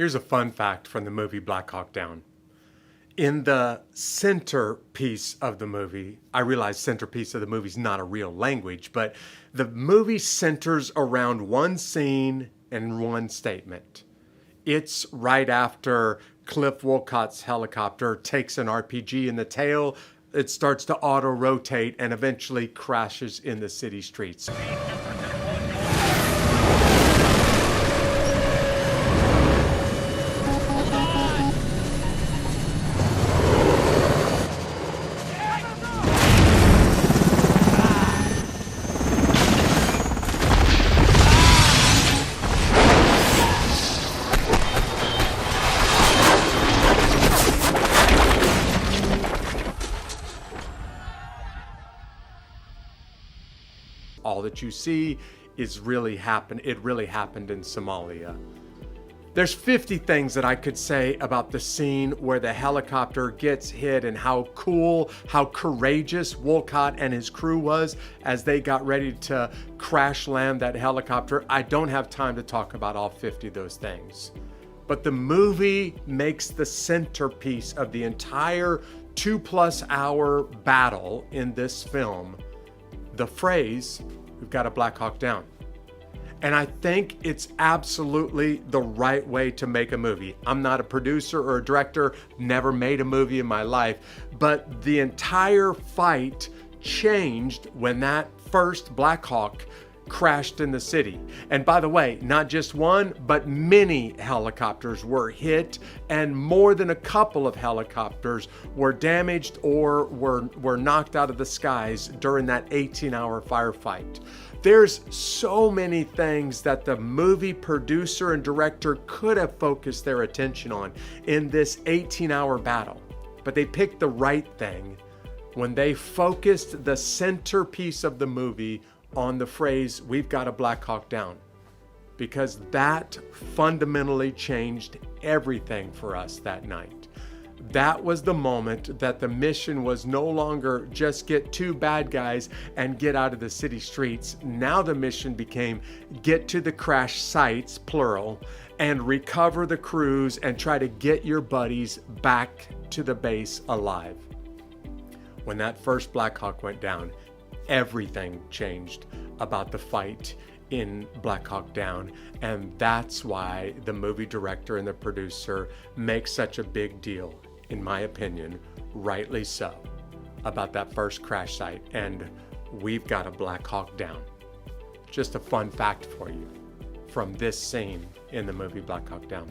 Here's a fun fact from the movie Black Hawk Down. In the centerpiece of the movie, I realize centerpiece of the movie is not a real language, but the movie centers around one scene and one statement. It's right after Cliff Wolcott's helicopter takes an RPG in the tail. It starts to auto-rotate and eventually crashes in the city streets. All that you see is really happened. It really happened in Somalia. There's 50 things that I could say about the scene where the helicopter gets hit and how cool, how courageous Wolcott and his crew was as they got ready to crash land that helicopter. I don't have time to talk about all 50 of those things. But the movie makes the centerpiece of the entire 2+ hour battle in this film the phrase, "We've got a Black Hawk Down." And I think it's absolutely the right way to make a movie. I'm not a producer or a director, never made a movie in my life, but the entire fight changed when that first Black Hawk crashed in the city. And by the way, not just one, but many helicopters were hit, and more than a couple of helicopters were damaged or were knocked out of the skies during that 18-hour firefight. There's so many things that the movie producer and director could have focused their attention on in this 18-hour battle, but they picked the right thing when they focused the centerpiece of the movie on the phrase, "We've got a Black Hawk Down," because that fundamentally changed everything for us that night. That was the moment that the mission was no longer just get 2 bad guys and get out of the city streets. Now the mission became get to the crash sites, plural, and recover the crews and try to get your buddies back to the base alive. When that first Black Hawk went down, everything changed about the fight in Black Hawk Down, and that's why the movie director and the producer make such a big deal, in my opinion, rightly so, about that first crash site and "We've got a Black Hawk Down." Just a fun fact for you from this scene in the movie Black Hawk Down.